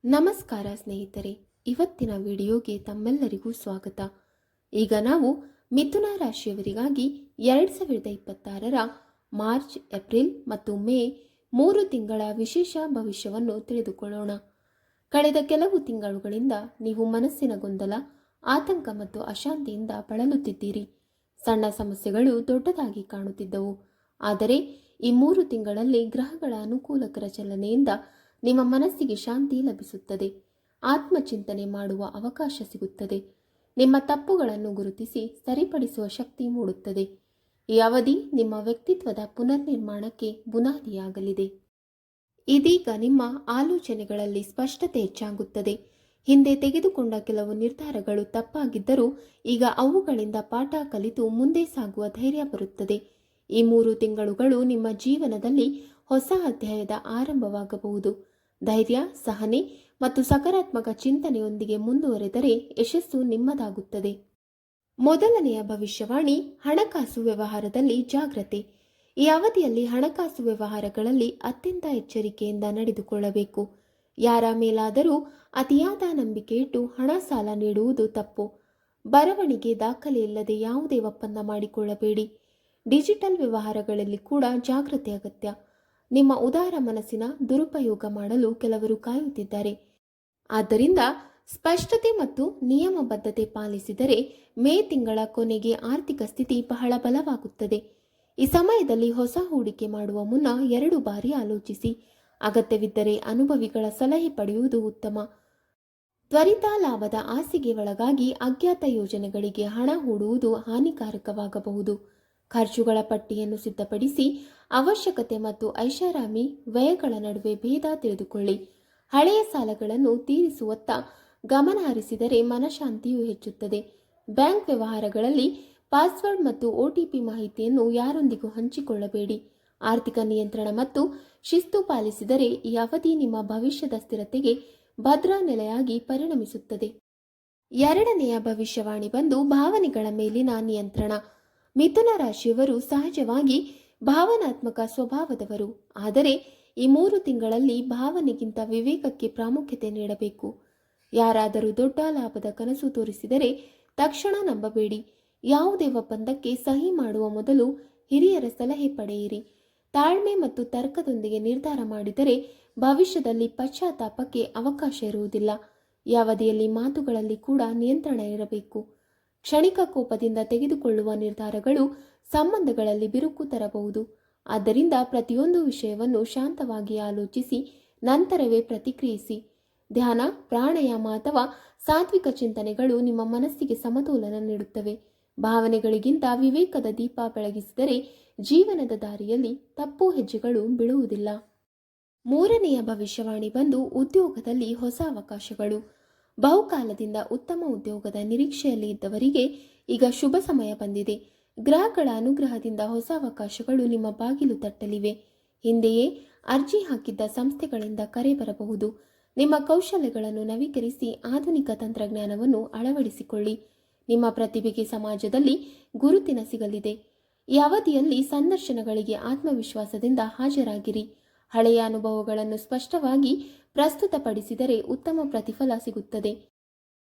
ನಮಸ್ಕಾರ ಸ್ನೇಹಿತರೆ, ಇವತ್ತಿನ ವಿಡಿಯೋಗೆ ತಮ್ಮೆಲ್ಲರಿಗೂ ಸ್ವಾಗತ. ಈಗ ನಾವು ಮಿಥುನ ರಾಶಿಯವರಿಗಾಗಿ 2026ರ ಮಾರ್ಚ್, ಏಪ್ರಿಲ್ ಮತ್ತು ಮೇ 3 ತಿಂಗಳ ವಿಶೇಷ ಭವಿಷ್ಯವನ್ನು ತಿಳಿದುಕೊಳ್ಳೋಣ. ಕಳೆದ ಕೆಲವು ತಿಂಗಳುಗಳಿಂದ ನೀವು ಮನಸ್ಸಿನ ಗೊಂದಲ, ಆತಂಕ ಮತ್ತು ಅಶಾಂತಿಯಿಂದ ಬಳಲುತ್ತಿದ್ದೀರಿ. ಸಣ್ಣ ಸಮಸ್ಯೆಗಳು ದೊಡ್ಡದಾಗಿ ಕಾಣುತ್ತಿದ್ದವು. ಆದರೆ ಈ 3 ತಿಂಗಳಲ್ಲಿ ಗ್ರಹಗಳ ಅನುಕೂಲಕರ ಚಲನೆಯಿಂದ ನಿಮ್ಮ ಮನಸ್ಸಿಗೆ ಶಾಂತಿ ಲಭಿಸುತ್ತದೆ. ಆತ್ಮಚಿಂತನೆ ಮಾಡುವ ಅವಕಾಶ ಸಿಗುತ್ತದೆ. ನಿಮ್ಮ ತಪ್ಪುಗಳನ್ನು ಗುರುತಿಸಿ ಸರಿಪಡಿಸುವ ಶಕ್ತಿ ಮೂಡುತ್ತದೆ. ಈ ಅವಧಿ ನಿಮ್ಮ ವ್ಯಕ್ತಿತ್ವದ ಪುನರ್ನಿರ್ಮಾಣಕ್ಕೆ ಬುನಾದಿಯಾಗಲಿದೆ. ಇದೀಗ ನಿಮ್ಮ ಆಲೋಚನೆಗಳಲ್ಲಿ ಸ್ಪಷ್ಟತೆ ಹೆಚ್ಚಾಗುತ್ತದೆ. ಹಿಂದೆ ತೆಗೆದುಕೊಂಡ ಕೆಲವು ನಿರ್ಧಾರಗಳು ತಪ್ಪಾಗಿದ್ದರೂ ಈಗ ಅವುಗಳಿಂದ ಪಾಠ ಕಲಿತು ಮುಂದೆ ಸಾಗುವ ಧೈರ್ಯ ಬರುತ್ತದೆ. ಈ 3 ತಿಂಗಳುಗಳು ನಿಮ್ಮ ಜೀವನದಲ್ಲಿ ಹೊಸ ಅಧ್ಯಾಯದ ಆರಂಭವಾಗಬಹುದು. ಧೈರ್ಯ, ಸಹನೆ ಮತ್ತು ಸಕಾರಾತ್ಮಕ ಚಿಂತನೆಯೊಂದಿಗೆ ಮುಂದುವರೆದರೆ ಯಶಸ್ಸು ನಿಮ್ಮದಾಗುತ್ತದೆ. ಮೊದಲನೆಯ ಭವಿಷ್ಯವಾಣಿ, ಹಣಕಾಸು ವ್ಯವಹಾರದಲ್ಲಿ ಜಾಗ್ರತೆ. ಈ ಅವಧಿಯಲ್ಲಿ ಹಣಕಾಸು ವ್ಯವಹಾರಗಳಲ್ಲಿ ಅತ್ಯಂತ ಎಚ್ಚರಿಕೆಯಿಂದ ನಡೆದುಕೊಳ್ಳಬೇಕು. ಯಾರ ಮೇಲಾದರೂ ಅತಿಯಾದ ನಂಬಿಕೆ ಇಟ್ಟು ಹಣ ಸಾಲ ನೀಡುವುದು ತಪ್ಪು. ಬರವಣಿಗೆ ದಾಖಲೆ ಇಲ್ಲದೆ ಯಾವುದೇ ಒಪ್ಪಂದ ಮಾಡಿಕೊಳ್ಳಬೇಡಿ. ಡಿಜಿಟಲ್ ವ್ಯವಹಾರಗಳಲ್ಲಿ ಕೂಡ ಜಾಗ್ರತೆ ಅಗತ್ಯ. ನಿಮ್ಮ ಉದಾರ ಮನಸ್ಸಿನ ದುರುಪಯೋಗ ಮಾಡಲು ಕೆಲವರು ಕಾಯುತ್ತಿದ್ದಾರೆ. ಆದ್ದರಿಂದ ಸ್ಪಷ್ಟತೆ ಮತ್ತು ನಿಯಮಬದ್ಧತೆ ಪಾಲಿಸಿದರೆ ಮೇ ತಿಂಗಳ ಕೊನೆಗೆ ಆರ್ಥಿಕ ಸ್ಥಿತಿ ಬಹಳ ಬಲವಾಗುತ್ತದೆ. ಈ ಸಮಯದಲ್ಲಿ ಹೊಸ ಹೂಡಿಕೆ ಮಾಡುವ ಮುನ್ನ 2 ಬಾರಿ ಆಲೋಚಿಸಿ. ಅಗತ್ಯವಿದ್ದರೆ ಅನುಭವಿಗಳ ಸಲಹೆ ಪಡೆಯುವುದು ಉತ್ತಮ. ತ್ವರಿತ ಲಾಭದ ಆಸೆಗೆ ಒಳಗಾಗಿ ಅಜ್ಞಾತ ಯೋಜನೆಗಳಿಗೆ ಹಣ ಹೂಡುವುದು ಹಾನಿಕಾರಕವಾಗಬಹುದು. ಖರ್ಚುಗಳ ಪಟ್ಟಿಯನ್ನು ಸಿದ್ಧಪಡಿಸಿ ಅವಶ್ಯಕತೆ ಮತ್ತು ಐಷಾರಾಮಿ ವ್ಯಯಗಳ ನಡುವೆ ಭೇದ ತಿಳಿದುಕೊಳ್ಳಿ. ಹಳೆಯ ಸಾಲಗಳನ್ನು ತೀರಿಸುವತ್ತ ಗಮನ ಹರಿಸಿದರೆ ಮನಶಾಂತಿಯು ಹೆಚ್ಚುತ್ತದೆ. ಬ್ಯಾಂಕ್ ವ್ಯವಹಾರಗಳಲ್ಲಿ ಪಾಸ್ವರ್ಡ್ ಮತ್ತು OTP ಮಾಹಿತಿಯನ್ನು ಯಾರೊಂದಿಗೂ ಹಂಚಿಕೊಳ್ಳಬೇಡಿ. ಆರ್ಥಿಕ ನಿಯಂತ್ರಣ ಮತ್ತು ಶಿಸ್ತು ಪಾಲಿಸಿದರೆ ಈ ಅವಧಿ ನಿಮ್ಮ ಭವಿಷ್ಯದ ಸ್ಥಿರತೆಗೆ ಭದ್ರಾ ನೆಲೆಯಾಗಿ ಪರಿಣಮಿಸುತ್ತದೆ. ಎರಡನೆಯ ಭವಿಷ್ಯವಾಣಿ ಬಂದು ಭಾವನೆಗಳ ಮೇಲಿನ ನಿಯಂತ್ರಣ. ಮಿಥುನ ರಾಶಿಯವರು ಸಹಜವಾಗಿ ಭಾವನಾತ್ಮಕ ಸ್ವಭಾವದವರು. ಆದರೆ ಈ 3 ತಿಂಗಳಲ್ಲಿ ಭಾವನೆಗಿಂತ ವಿವೇಕಕ್ಕೆ ಪ್ರಾಮುಖ್ಯತೆ ನೀಡಬೇಕು. ಯಾರಾದರೂ ದೊಡ್ಡ ಲಾಭದ ಕನಸು ತೋರಿಸಿದರೆ ತಕ್ಷಣ ನಂಬಬೇಡಿ. ಯಾವುದೇ ಒಪ್ಪಂದಕ್ಕೆ ಸಹಿ ಮಾಡುವ ಮೊದಲು ಹಿರಿಯರ ಸಲಹೆ ಪಡೆಯಿರಿ. ತಾಳ್ಮೆ ಮತ್ತು ತರ್ಕದೊಂದಿಗೆ ನಿರ್ಧಾರ ಮಾಡಿದರೆ ಭವಿಷ್ಯದಲ್ಲಿ ಪಶ್ಚಾತ್ತಾಪಕ್ಕೆ ಅವಕಾಶ ಇರುವುದಿಲ್ಲ. ಈ ಅವಧಿಯಲ್ಲಿ ಮಾತುಗಳಲ್ಲಿ ಕೂಡ ನಿಯಂತ್ರಣ ಇರಬೇಕು. ಕ್ಷಣಿಕ ಕೋಪದಿಂದ ತೆಗೆದುಕೊಳ್ಳುವ ನಿರ್ಧಾರಗಳು ಸಂಬಂಧಗಳಲ್ಲಿ ಬಿರುಕು ತರಬಹುದು. ಆದ್ದರಿಂದ ಪ್ರತಿಯೊಂದು ವಿಷಯವನ್ನು ಶಾಂತವಾಗಿ ಆಲೋಚಿಸಿ ನಂತರವೇ ಪ್ರತಿಕ್ರಿಯಿಸಿ. ಧ್ಯಾನ, ಪ್ರಾಣಾಯಾಮ ಅಥವಾ ಸಾತ್ವಿಕ ಚಿಂತನೆಗಳು ನಿಮ್ಮ ಮನಸ್ಸಿಗೆ ಸಮತೋಲನ ನೀಡುತ್ತವೆ. ಭಾವನೆಗಳಿಗಿಂತ ವಿವೇಕದ ದೀಪ ಬೆಳಗಿಸಿದರೆ ಜೀವನದ ದಾರಿಯಲ್ಲಿ ತಪ್ಪು ಹೆಜ್ಜೆಗಳು ಬೀಳುವುದಿಲ್ಲ. ಮೂರನೆಯ ಭವಿಷ್ಯವಾಣಿ ಬಂದು ಉದ್ಯೋಗದಲ್ಲಿ ಹೊಸ ಅವಕಾಶಗಳು. ಬಹುಕಾಲದಿಂದ ಉತ್ತಮ ಉದ್ಯೋಗದ ನಿರೀಕ್ಷೆಯಲ್ಲಿ ಇದ್ದವರಿಗೆ ಈಗ ಶುಭ ಸಮಯ ಬಂದಿದೆ. ಗ್ರಹಗಳ ಅನುಗ್ರಹದಿಂದ ಹೊಸ ಅವಕಾಶಗಳು ನಿಮ್ಮ ಬಾಗಿಲು ತಟ್ಟಲಿವೆ. ಹಿಂದೆಯೇ ಅರ್ಜಿ ಹಾಕಿದ್ದ ಸಂಸ್ಥೆಗಳಿಂದ ಕರೆ ಬರಬಹುದು. ನಿಮ್ಮ ಕೌಶಲ್ಯಗಳನ್ನು ನವೀಕರಿಸಿ ಆಧುನಿಕ ತಂತ್ರಜ್ಞಾನವನ್ನು ಅಳವಡಿಸಿಕೊಳ್ಳಿ. ನಿಮ್ಮ ಪ್ರತಿಭೆಗೆ ಸಮಾಜದಲ್ಲಿ ಗುರುತಿನ ಸಿಗಲಿದೆ. ಈ ಅವಧಿಯಲ್ಲಿ ಸಂದರ್ಶನಗಳಿಗೆ ಆತ್ಮವಿಶ್ವಾಸದಿಂದ ಹಾಜರಾಗಿರಿ. ಹಳೆಯ ಅನುಭವಗಳನ್ನು ಸ್ಪಷ್ಟವಾಗಿ ಪ್ರಸ್ತುತಪಡಿಸಿದರೆ ಉತ್ತಮ ಪ್ರತಿಫಲ ಸಿಗುತ್ತದೆ.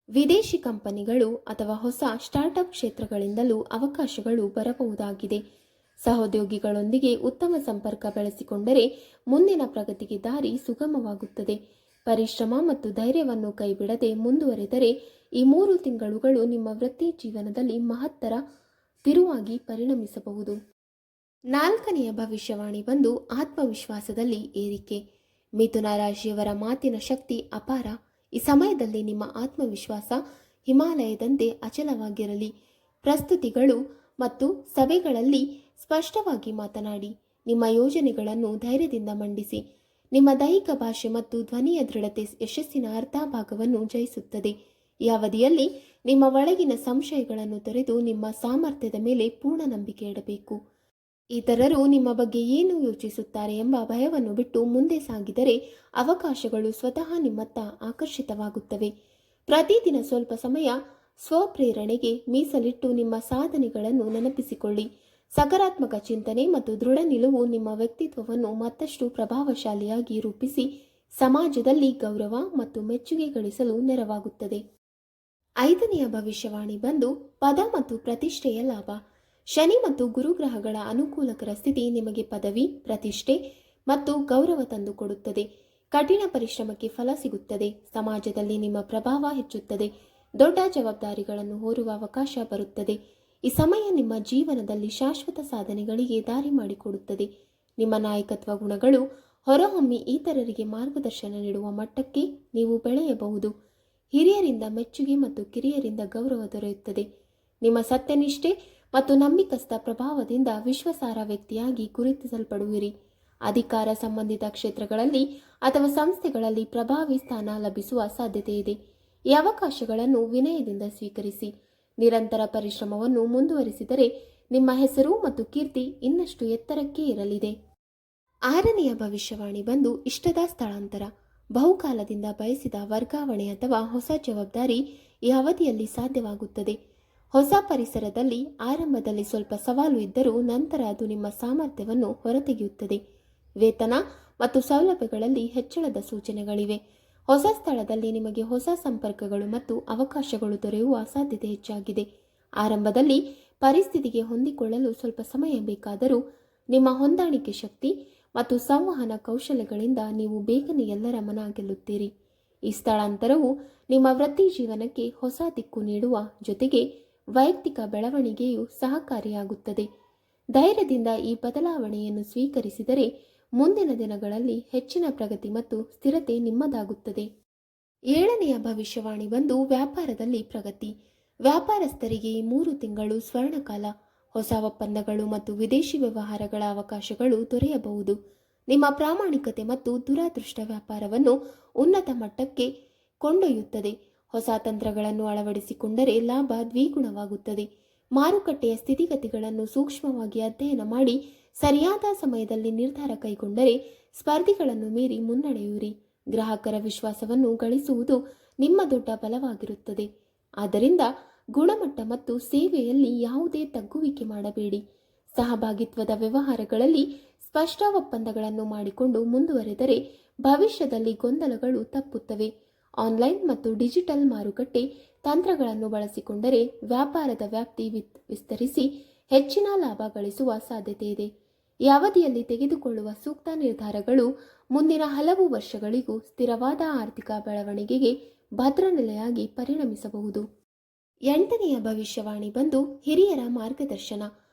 ವಿದೇಶಿ ಕಂಪನಿಗಳು ಅಥವಾ ಹೊಸ ಸ್ಟಾರ್ಟ್ಅಪ್ ಕ್ಷೇತ್ರಗಳಿಂದಲೂ ಅವಕಾಶಗಳು ಬರಬಹುದಾಗಿದೆ. ಸಹೋದ್ಯೋಗಿಗಳೊಂದಿಗೆ ಉತ್ತಮ ಸಂಪರ್ಕ ಬೆಳೆಸಿಕೊಂಡರೆ ಮುಂದಿನ ಪ್ರಗತಿಗೆ ದಾರಿ ಸುಗಮವಾಗುತ್ತದೆ. ಪರಿಶ್ರಮ ಮತ್ತು ಧೈರ್ಯವನ್ನು ಕೈಬಿಡದೆ ಮುಂದುವರೆದರೆ ಈ 3 ತಿಂಗಳುಗಳು ನಿಮ್ಮ ವೃತ್ತಿ ಜೀವನದಲ್ಲಿ ಮಹತ್ತರ ತಿರುವಾಗಿ ಪರಿಣಮಿಸಬಹುದು. ನಾಲ್ಕನೆಯ ಭವಿಷ್ಯವಾಣಿ ಬಂದು ಆತ್ಮವಿಶ್ವಾಸದಲ್ಲಿ ಏರಿಕೆ. ಮಿಥುನ ರಾಶಿಯವರ ಮಾತಿನ ಶಕ್ತಿ ಅಪಾರ. ಈ ಸಮಯದಲ್ಲಿ ನಿಮ್ಮ ಆತ್ಮವಿಶ್ವಾಸ ಹಿಮಾಲಯದಂತೆ ಅಚಲವಾಗಿರಲಿ. ಪ್ರಸ್ತುತಿಗಳು ಮತ್ತು ಸಭೆಗಳಲ್ಲಿ ಸ್ಪಷ್ಟವಾಗಿ ಮಾತನಾಡಿ. ನಿಮ್ಮ ಯೋಜನೆಗಳನ್ನು ಧೈರ್ಯದಿಂದ ಮಂಡಿಸಿ. ನಿಮ್ಮ ದೈಹಿಕ ಭಾಷೆ ಮತ್ತು ಧ್ವನಿಯ ದೃಢತೆ ಯಶಸ್ಸಿನ ಅರ್ಧ ಭಾಗವನ್ನು ಜಯಿಸುತ್ತದೆ. ಈ ಅವಧಿಯಲ್ಲಿ ನಿಮ್ಮ ಒಳಗಿನ ಸಂಶಯಗಳನ್ನು ತೊರೆದು ನಿಮ್ಮ ಸಾಮರ್ಥ್ಯದ ಮೇಲೆ ಪೂರ್ಣ ನಂಬಿಕೆ ಇಡಬೇಕು. ಇತರರು ನಿಮ್ಮ ಬಗ್ಗೆ ಏನು ಯೋಚಿಸುತ್ತಾರೆ ಎಂಬ ಭಯವನ್ನು ಬಿಟ್ಟು ಮುಂದೆ ಸಾಗಿದರೆ ಅವಕಾಶಗಳು ಸ್ವತಃ ನಿಮ್ಮತ್ತ ಆಕರ್ಷಿತವಾಗುತ್ತವೆ. ಪ್ರತಿದಿನ ಸ್ವಲ್ಪ ಸಮಯ ಸ್ವಪ್ರೇರಣೆಗೆ ಮೀಸಲಿಟ್ಟು ನಿಮ್ಮ ಸಾಧನೆಗಳನ್ನು ನೆನಪಿಸಿಕೊಳ್ಳಿ. ಸಕಾರಾತ್ಮಕ ಚಿಂತನೆ ಮತ್ತು ದೃಢ ನಿಲುವು ನಿಮ್ಮ ವ್ಯಕ್ತಿತ್ವವನ್ನು ಮತ್ತಷ್ಟು ಪ್ರಭಾವಶಾಲಿಯಾಗಿ ರೂಪಿಸಿ ಸಮಾಜದಲ್ಲಿ ಗೌರವ ಮತ್ತು ಮೆಚ್ಚುಗೆ ಗಳಿಸಲು ನೆರವಾಗುತ್ತದೆ. 5ನೆಯ ಭವಿಷ್ಯವಾಣಿ ಬಂದು ಪದ ಮತ್ತು ಪ್ರತಿಷ್ಠೆಯ ಲಾಭ. ಶನಿ ಮತ್ತು ಗುರುಗ್ರಹಗಳ ಅನುಕೂಲಕರ ಸ್ಥಿತಿ ನಿಮಗೆ ಪದವಿ, ಪ್ರತಿಷ್ಠೆ ಮತ್ತು ಗೌರವ ತಂದುಕೊಡುತ್ತದೆ. ಕಠಿಣ ಪರಿಶ್ರಮಕ್ಕೆ ಫಲ ಸಿಗುತ್ತದೆ. ಸಮಾಜದಲ್ಲಿ ನಿಮ್ಮ ಪ್ರಭಾವ ಹೆಚ್ಚುತ್ತದೆ. ದೊಡ್ಡ ಜವಾಬ್ದಾರಿಗಳನ್ನು ಹೊರುವ ಅವಕಾಶ ಬರುತ್ತದೆ. ಈ ಸಮಯ ನಿಮ್ಮ ಜೀವನದಲ್ಲಿ ಶಾಶ್ವತ ಸಾಧನೆಗಳಿಗೆ ದಾರಿ ಮಾಡಿಕೊಡುತ್ತದೆ. ನಿಮ್ಮ ನಾಯಕತ್ವ ಗುಣಗಳು ಹೊರಹೊಮ್ಮಿ ಇತರರಿಗೆ ಮಾರ್ಗದರ್ಶನ ನೀಡುವ ಮಟ್ಟಕ್ಕೆ ನೀವು ಬೆಳೆಯಬಹುದು. ಹಿರಿಯರಿಂದ ಮೆಚ್ಚುಗೆ ಮತ್ತು ಕಿರಿಯರಿಂದ ಗೌರವ ದೊರೆಯುತ್ತದೆ. ನಿಮ್ಮ ಸತ್ಯನಿಷ್ಠೆ ಮತ್ತು ನಂಬಿಕಸ್ಥ ಪ್ರಭಾವದಿಂದ ವಿಶ್ವಾಸಾರ್ಹ ವ್ಯಕ್ತಿಯಾಗಿ ಗುರುತಿಸಲ್ಪಡುವಿರಿ. ಅಧಿಕಾರ ಸಂಬಂಧಿತ ಕ್ಷೇತ್ರಗಳಲ್ಲಿ ಅಥವಾ ಸಂಸ್ಥೆಗಳಲ್ಲಿ ಪ್ರಭಾವಿ ಸ್ಥಾನ ಲಭಿಸುವ ಸಾಧ್ಯತೆ ಇದೆ. ಈ ಅವಕಾಶಗಳನ್ನು ವಿನಯದಿಂದ ಸ್ವೀಕರಿಸಿ. ನಿರಂತರ ಪರಿಶ್ರಮವನ್ನು ಮುಂದುವರಿಸಿದರೆ ನಿಮ್ಮ ಹೆಸರು ಮತ್ತು ಕೀರ್ತಿ ಇನ್ನಷ್ಟು ಎತ್ತರಕ್ಕೆ ಇರಲಿದೆ. 6ನೆಯ ಭವಿಷ್ಯವಾಣಿ ಬಂದು ಇಷ್ಟದ ಸ್ಥಳಾಂತರ. ಬಹುಕಾಲದಿಂದ ಬಯಸಿದ ವರ್ಗಾವಣೆ ಅಥವಾ ಹೊಸ ಜವಾಬ್ದಾರಿ ಈ ಅವಧಿಯಲ್ಲಿ ಸಾಧ್ಯವಾಗುತ್ತದೆ. ಹೊಸ ಪರಿಸರದಲ್ಲಿ ಆರಂಭದಲ್ಲಿ ಸ್ವಲ್ಪ ಸವಾಲು ಇದ್ದರೂ ನಂತರ ಅದು ನಿಮ್ಮ ಸಾಮರ್ಥ್ಯವನ್ನು ಹೊರತೆಗೆಯುತ್ತದೆ. ವೇತನ ಮತ್ತು ಸೌಲಭ್ಯಗಳಲ್ಲಿ ಹೆಚ್ಚಳದ ಸೂಚನೆಗಳಿವೆ. ಹೊಸ ಸ್ಥಳದಲ್ಲಿ ನಿಮಗೆ ಹೊಸ ಸಂಪರ್ಕಗಳು ಮತ್ತು ಅವಕಾಶಗಳು ದೊರೆಯುವ ಸಾಧ್ಯತೆ ಹೆಚ್ಚಾಗಿದೆ. ಆರಂಭದಲ್ಲಿ ಪರಿಸ್ಥಿತಿಗೆ ಹೊಂದಿಕೊಳ್ಳಲು ಸ್ವಲ್ಪ ಸಮಯ ಬೇಕಾದರೂ ನಿಮ್ಮ ಹೊಂದಾಣಿಕೆ ಶಕ್ತಿ ಮತ್ತು ಸಂವಹನ ಕೌಶಲ್ಯಗಳಿಂದ ನೀವು ಬೇಗನೆ ಎಲ್ಲರ ಮನ ಗೆಲ್ಲುತ್ತೀರಿ. ಈ ಸ್ಥಳಾಂತರವು ನಿಮ್ಮ ವೃತ್ತಿ ಜೀವನಕ್ಕೆ ಹೊಸ ದಿಕ್ಕು ನೀಡುವ ಜೊತೆಗೆ ವೈಯಕ್ತಿಕ ಬೆಳವಣಿಗೆಯು ಸಹಕಾರಿಯಾಗುತ್ತದೆ. ಧೈರ್ಯದಿಂದ ಈ ಬದಲಾವಣೆಯನ್ನು ಸ್ವೀಕರಿಸಿದರೆ ಮುಂದಿನ ದಿನಗಳಲ್ಲಿ ಹೆಚ್ಚಿನ ಪ್ರಗತಿ ಮತ್ತು ಸ್ಥಿರತೆ ನಿಮ್ಮದಾಗುತ್ತದೆ. 7ನೆಯ ಭವಿಷ್ಯವಾಣಿ ಬಂದು ವ್ಯಾಪಾರದಲ್ಲಿ ಪ್ರಗತಿ. ವ್ಯಾಪಾರಸ್ಥರಿಗೆ ಈ 3 ತಿಂಗಳು ಸ್ವರ್ಣಕಾಲ. ಹೊಸ ಒಪ್ಪಂದಗಳು ಮತ್ತು ವಿದೇಶಿ ವ್ಯವಹಾರಗಳ ಅವಕಾಶಗಳು ದೊರೆಯಬಹುದು. ನಿಮ್ಮ ಪ್ರಾಮಾಣಿಕತೆ ಮತ್ತು ದೂರದೃಷ್ಟ ವ್ಯಾಪಾರವನ್ನು ಉನ್ನತ ಮಟ್ಟಕ್ಕೆ ಕೊಂಡೊಯ್ಯುತ್ತದೆ. ಹೊಸ ತಂತ್ರಗಳನ್ನು ಅಳವಡಿಸಿಕೊಂಡರೆ ಲಾಭ ದ್ವಿಗುಣವಾಗುತ್ತದೆ. ಮಾರುಕಟ್ಟೆಯ ಸ್ಥಿತಿಗತಿಗಳನ್ನು ಸೂಕ್ಷ್ಮವಾಗಿ ಅಧ್ಯಯನ ಮಾಡಿ ಸರಿಯಾದ ಸಮಯದಲ್ಲಿ ನಿರ್ಧಾರ ಕೈಗೊಂಡರೆ ಸ್ಪರ್ಧಿಗಳನ್ನು ಮೀರಿ ಮುನ್ನಡೆಯುವಿರಿ. ಗ್ರಾಹಕರ ವಿಶ್ವಾಸವನ್ನು ಗಳಿಸುವುದು ನಿಮ್ಮ ದೊಡ್ಡ ಬಲವಾಗಿರುತ್ತದೆ. ಆದ್ದರಿಂದ ಗುಣಮಟ್ಟ ಮತ್ತು ಸೇವೆಯಲ್ಲಿ ಯಾವುದೇ ತಗ್ಗುವಿಕೆ ಮಾಡಬೇಡಿ. ಸಹಭಾಗಿತ್ವದ ವ್ಯವಹಾರಗಳಲ್ಲಿ ಸ್ಪಷ್ಟ ಒಪ್ಪಂದಗಳನ್ನು ಮಾಡಿಕೊಂಡು ಮುಂದುವರೆದರೆ ಭವಿಷ್ಯದಲ್ಲಿ ಗೊಂದಲಗಳು ತಪ್ಪುತ್ತವೆ. ಆನ್ಲೈನ್ ಮತ್ತು ಡಿಜಿಟಲ್ ಮಾರುಕಟ್ಟೆ ತಂತ್ರಗಳನ್ನು ಬಳಸಿಕೊಂಡರೆ ವ್ಯಾಪಾರದ ವ್ಯಾಪ್ತಿ ವಿಸ್ತರಿಸಿ ಹೆಚ್ಚಿನ ಲಾಭ ಗಳಿಸುವ ಸಾಧ್ಯತೆ ಇದೆ. ಈ ಅವಧಿಯಲ್ಲಿ ತೆಗೆದುಕೊಳ್ಳುವ ಸೂಕ್ತ ನಿರ್ಧಾರಗಳು ಮುಂದಿನ ಹಲವು ವರ್ಷಗಳಿಗೂ ಸ್ಥಿರವಾದ ಆರ್ಥಿಕ ಬೆಳವಣಿಗೆಗೆ ಭದ್ರನೆಲೆಯಾಗಿ ಪರಿಣಮಿಸಬಹುದು. 8ನೆಯ ಭವಿಷ್ಯವಾಣಿ ಬಂದು ಹಿರಿಯರ ಮಾರ್ಗದರ್ಶನ.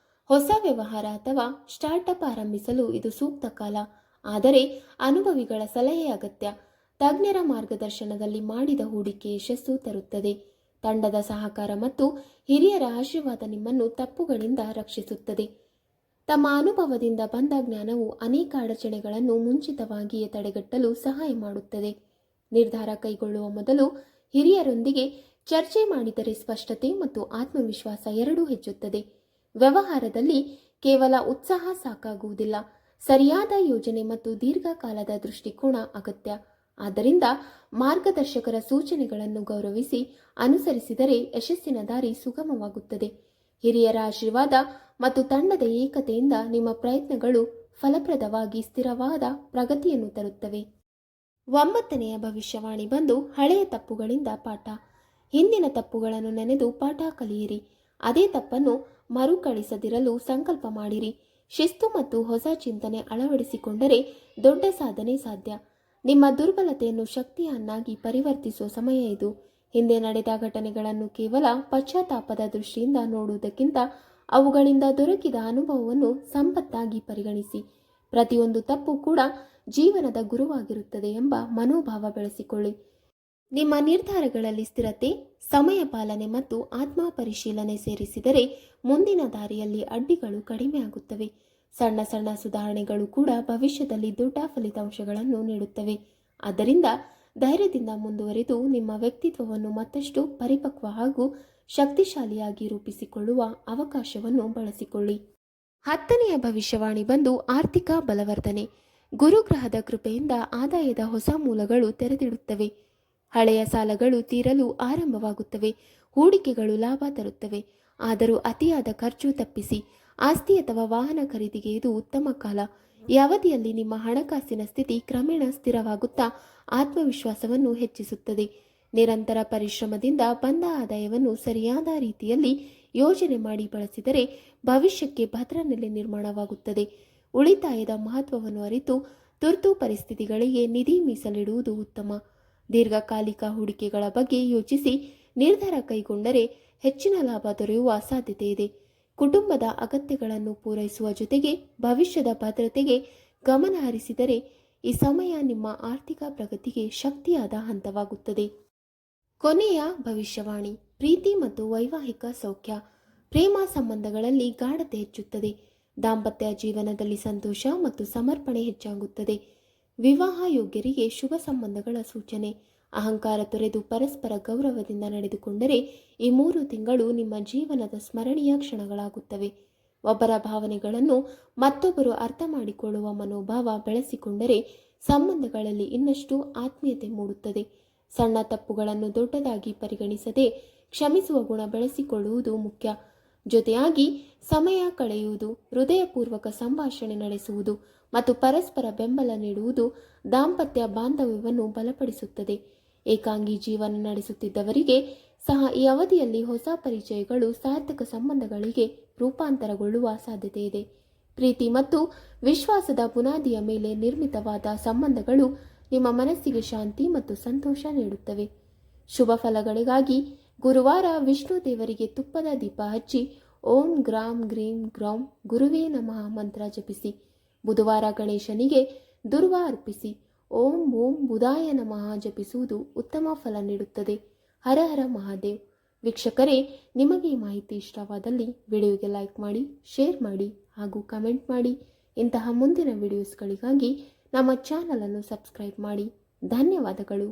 ಹೊಸ ವ್ಯವಹಾರ ಅಥವಾ ಸ್ಟಾರ್ಟ್ಅಪ್ ಆರಂಭಿಸಲು ಇದು ಸೂಕ್ತ ಕಾಲ. ಆದರೆ ಅನುಭವಿಗಳ ಸಲಹೆ ಅಗತ್ಯ. ತಜ್ಞರ ಮಾರ್ಗದರ್ಶನದಲ್ಲಿ ಮಾಡಿದ ಹೂಡಿಕೆ ಯಶಸ್ಸು ತರುತ್ತದೆ. ತಂಡದ ಸಹಕಾರ ಮತ್ತು ಹಿರಿಯರ ಆಶೀರ್ವಾದ ನಿಮ್ಮನ್ನು ತಪ್ಪುಗಳಿಂದ ರಕ್ಷಿಸುತ್ತದೆ. ತಮ್ಮ ಅನುಭವದಿಂದ ಬಂದ ಜ್ಞಾನವು ಅನೇಕ ಅಡಚಣೆಗಳನ್ನು ಮುಂಚಿತವಾಗಿಯೇ ತಡೆಗಟ್ಟಲು ಸಹಾಯ ಮಾಡುತ್ತದೆ. ನಿರ್ಧಾರ ಕೈಗೊಳ್ಳುವ ಮೊದಲು ಹಿರಿಯರೊಂದಿಗೆ ಚರ್ಚೆ ಮಾಡಿದರೆ ಸ್ಪಷ್ಟತೆ ಮತ್ತು ಆತ್ಮವಿಶ್ವಾಸ ಎರಡೂ ಹೆಚ್ಚುತ್ತದೆ. ವ್ಯವಹಾರದಲ್ಲಿ ಕೇವಲ ಉತ್ಸಾಹ ಸಾಕಾಗುವುದಿಲ್ಲ. ಸರಿಯಾದ ಯೋಜನೆ ಮತ್ತು ದೀರ್ಘಕಾಲದ ದೃಷ್ಟಿಕೋನ ಅಗತ್ಯ. ಆದ್ದರಿಂದ ಮಾರ್ಗದರ್ಶಕರ ಸೂಚನೆಗಳನ್ನು ಗೌರವಿಸಿ ಅನುಸರಿಸಿದರೆ ಯಶಸ್ಸಿನ ದಾರಿ ಸುಗಮವಾಗುತ್ತದೆ. ಹಿರಿಯರ ಆಶೀರ್ವಾದ ಮತ್ತು ತಂಡದ ಏಕತೆಯಿಂದ ನಿಮ್ಮ ಪ್ರಯತ್ನಗಳು ಫಲಪ್ರದವಾಗಿ ಸ್ಥಿರವಾದ ಪ್ರಗತಿಯನ್ನು ತರುತ್ತವೆ. 9ನೆಯ ಭವಿಷ್ಯವಾಣಿ ಬಂದು ಹಳೆಯ ತಪ್ಪುಗಳಿಂದ ಪಾಠ. ಹಿಂದಿನ ತಪ್ಪುಗಳನ್ನು ನೆನೆದು ಪಾಠ ಕಲಿಯಿರಿ. ಅದೇ ತಪ್ಪನ್ನು ಮರುಕಳಿಸದಿರಲು ಸಂಕಲ್ಪ ಮಾಡಿರಿ. ಶಿಸ್ತು ಮತ್ತು ಹೊಸ ಚಿಂತನೆ ಅಳವಡಿಸಿಕೊಂಡರೆ ದೊಡ್ಡ ಸಾಧನೆ ಸಾಧ್ಯ. ನಿಮ್ಮ ದುರ್ಬಲತೆಯನ್ನು ಶಕ್ತಿಯನ್ನಾಗಿ ಪರಿವರ್ತಿಸುವ ಸಮಯ ಇದು. ಹಿಂದೆ ನಡೆದ ಘಟನೆಗಳನ್ನು ಕೇವಲ ಪಶ್ಚಾತ್ತಾಪದ ದೃಷ್ಟಿಯಿಂದ ನೋಡುವುದಕ್ಕಿಂತ ಅವುಗಳಿಂದ ದೊರಕಿದ ಅನುಭವವನ್ನು ಸಂಪತ್ತಾಗಿ ಪರಿಗಣಿಸಿ. ಪ್ರತಿಯೊಂದು ತಪ್ಪು ಕೂಡ ಜೀವನದ ಗುರುವಾಗಿರುತ್ತದೆ ಎಂಬ ಮನೋಭಾವ ಬೆಳೆಸಿಕೊಳ್ಳಿ. ನಿಮ್ಮ ನಿರ್ಧಾರಗಳಲ್ಲಿ ಸ್ಥಿರತೆ, ಸಮಯ ಪಾಲನೆ ಮತ್ತು ಆತ್ಮ ಪರಿಶೀಲನೆ ಸೇರಿಸಿದರೆ ಮುಂದಿನ ದಾರಿಯಲ್ಲಿ ಅಡ್ಡಿಗಳು ಕಡಿಮೆಯಾಗುತ್ತವೆ. ಸಣ್ಣ ಸಣ್ಣ ಸುಧಾರಣೆಗಳು ಕೂಡ ಭವಿಷ್ಯದಲ್ಲಿ ದೊಡ್ಡ ಫಲಿತಾಂಶಗಳನ್ನು ನೀಡುತ್ತವೆ. ಆದ್ದರಿಂದ ಧೈರ್ಯದಿಂದ ಮುಂದುವರೆದು ನಿಮ್ಮ ವ್ಯಕ್ತಿತ್ವವನ್ನು ಮತ್ತಷ್ಟು ಪರಿಪಕ್ವ ಹಾಗೂ ಶಕ್ತಿಶಾಲಿಯಾಗಿ ರೂಪಿಸಿಕೊಳ್ಳುವ ಅವಕಾಶವನ್ನು ಬಳಸಿಕೊಳ್ಳಿ. 10ನೆಯ ಭವಿಷ್ಯವಾಣಿ ಬಂದು ಆರ್ಥಿಕ ಬಲವರ್ಧನೆ. ಗುರುಗ್ರಹದ ಕೃಪೆಯಿಂದ ಆದಾಯದ ಹೊಸ ಮೂಲಗಳು ತೆರೆದಿಡುತ್ತವೆ. ಹಳೆಯ ಸಾಲಗಳು ತೀರಲು ಆರಂಭವಾಗುತ್ತವೆ. ಹೂಡಿಕೆಗಳು ಲಾಭ ತರುತ್ತವೆ. ಆದರೂ ಅತಿಯಾದ ಖರ್ಚು ತಪ್ಪಿಸಿ. ಆಸ್ತಿ ಅಥವಾ ವಾಹನ ಖರೀದಿಗೆ ಇದು ಉತ್ತಮ ಕಾಲ. ಈ ಅವಧಿಯಲ್ಲಿ ನಿಮ್ಮ ಹಣಕಾಸಿನ ಸ್ಥಿತಿ ಕ್ರಮೇಣ ಸ್ಥಿರವಾಗುತ್ತಾ ಆತ್ಮವಿಶ್ವಾಸವನ್ನು ಹೆಚ್ಚಿಸುತ್ತದೆ. ನಿರಂತರ ಪರಿಶ್ರಮದಿಂದ ಬಂದ ಆದಾಯವನ್ನು ಸರಿಯಾದ ರೀತಿಯಲ್ಲಿ ಯೋಜನೆ ಮಾಡಿ ಬಳಸಿದರೆ ಭವಿಷ್ಯಕ್ಕೆ ಭದ್ರನೆಲೆ ನಿರ್ಮಾಣವಾಗುತ್ತದೆ. ಉಳಿತಾಯದ ಮಹತ್ವವನ್ನು ಅರಿತು ತುರ್ತು ಪರಿಸ್ಥಿತಿಗಳಿಗೆ ನಿಧಿ ಮೀಸಲಿಡುವುದು ಉತ್ತಮ. ದೀರ್ಘಕಾಲಿಕ ಹೂಡಿಕೆಗಳ ಬಗ್ಗೆ ಯೋಚಿಸಿ ನಿರ್ಧಾರ ಕೈಗೊಂಡರೆ ಹೆಚ್ಚಿನ ಲಾಭ ದೊರೆಯುವ ಸಾಧ್ಯತೆ ಇದೆ. ಕುಟುಂಬದ ಅಗತ್ಯಗಳನ್ನು ಪೂರೈಸುವ ಜೊತೆಗೆ ಭವಿಷ್ಯದ ಭದ್ರತೆಗೆ ಗಮನ ಹರಿಸಿದರೆ ಈ ಸಮಯ ನಿಮ್ಮ ಆರ್ಥಿಕ ಪ್ರಗತಿಗೆ ಶಕ್ತಿಯಾದ ಹಂತವಾಗುತ್ತದೆ. ಕೊನೆಯ ಭವಿಷ್ಯವಾಣಿ. ಪ್ರೀತಿ ಮತ್ತು ವೈವಾಹಿಕ ಸೌಖ್ಯ. ಪ್ರೇಮ ಸಂಬಂಧಗಳಲ್ಲಿ ಗಾಢತೆ ಹೆಚ್ಚುತ್ತದೆ. ದಾಂಪತ್ಯ ಜೀವನದಲ್ಲಿ ಸಂತೋಷ ಮತ್ತು ಸಮರ್ಪಣೆ ಹೆಚ್ಚಾಗುತ್ತದೆ. ವಿವಾಹ ಯೋಗ್ಯರಿಗೆ ಶುಭ ಸಂಬಂಧಗಳ ಸೂಚನೆ. ಅಹಂಕಾರ ತೊರೆದು ಪರಸ್ಪರ ಗೌರವದಿಂದ ನಡೆದುಕೊಂಡರೆ ಈ 3 ತಿಂಗಳು ನಿಮ್ಮ ಜೀವನದ ಸ್ಮರಣೀಯ ಕ್ಷಣಗಳಾಗುತ್ತವೆ. ಒಬ್ಬರ ಭಾವನೆಗಳನ್ನು ಮತ್ತೊಬ್ಬರು ಅರ್ಥ ಮಾಡಿಕೊಳ್ಳುವ ಮನೋಭಾವ ಬೆಳೆಸಿಕೊಂಡರೆ ಸಂಬಂಧಗಳಲ್ಲಿ ಇನ್ನಷ್ಟು ಆತ್ಮೀಯತೆ ಮೂಡುತ್ತದೆ. ಸಣ್ಣ ತಪ್ಪುಗಳನ್ನು ದೊಡ್ಡದಾಗಿ ಪರಿಗಣಿಸದೆ ಕ್ಷಮಿಸುವ ಗುಣ ಬೆಳೆಸಿಕೊಳ್ಳುವುದು ಮುಖ್ಯ. ಜೊತೆಯಾಗಿ ಸಮಯ ಕಳೆಯುವುದು, ಹೃದಯಪೂರ್ವಕ ಸಂಭಾಷಣೆ ನಡೆಸುವುದು ಮತ್ತು ಪರಸ್ಪರ ಬೆಂಬಲ ನೀಡುವುದು ದಾಂಪತ್ಯ ಬಾಂಧವ್ಯವನ್ನು ಬಲಪಡಿಸುತ್ತದೆ. ಏಕಾಂಗಿ ಜೀವನ ನಡೆಸುತ್ತಿದ್ದವರಿಗೆ ಸಹ ಈ ಅವಧಿಯಲ್ಲಿ ಹೊಸ ಪರಿಚಯಗಳು ಸಾರ್ಥಕ ಸಂಬಂಧಗಳಿಗೆ ರೂಪಾಂತರಗೊಳ್ಳುವ ಸಾಧ್ಯತೆ ಇದೆ. ಪ್ರೀತಿ ಮತ್ತು ವಿಶ್ವಾಸದ ಬುನಾದಿಯ ಮೇಲೆ ನಿರ್ಮಿತವಾದ ಸಂಬಂಧಗಳು ನಿಮ್ಮ ಮನಸ್ಸಿಗೆ ಶಾಂತಿ ಮತ್ತು ಸಂತೋಷ ನೀಡುತ್ತವೆ. ಶುಭ ಫಲಗಳಿಗಾಗಿ ಗುರುವಾರ ವಿಷ್ಣು ದೇವರಿಗೆ ತುಪ್ಪದ ದೀಪ ಹಚ್ಚಿ ಓಂ ಗ್ರಾಂ ಗ್ರೀಂ ಗ್ರೌಂ ಗುರುವೇ ನಮಃ ಮಂತ್ರ ಜಪಿಸಿ. ಬುಧವಾರ ಗಣೇಶನಿಗೆ ದುರ್ವ ಅರ್ಪಿಸಿ ಓಂ ಓಂ ಬುಧಾಯ ನಮಃ ಜಪಿಸುವುದು ಉತ್ತಮ ಫಲ ನೀಡುತ್ತದೆ. ಹರ ಹರ ಮಹಾದೇವ್. ವೀಕ್ಷಕರೇ, ನಿಮಗೆ ಈ ಮಾಹಿತಿ ಇಷ್ಟವಾದಲ್ಲಿ ವಿಡಿಯೋಗೆ ಲೈಕ್ ಮಾಡಿ, ಶೇರ್ ಮಾಡಿ ಹಾಗೂ ಕಮೆಂಟ್ ಮಾಡಿ. ಇಂತಹ ಮುಂದಿನ ವಿಡಿಯೋಸ್ಗಳಿಗಾಗಿ ನಮ್ಮ ಚಾನಲನ್ನು ಸಬ್ಸ್ಕ್ರೈಬ್ ಮಾಡಿ. ಧನ್ಯವಾದಗಳು.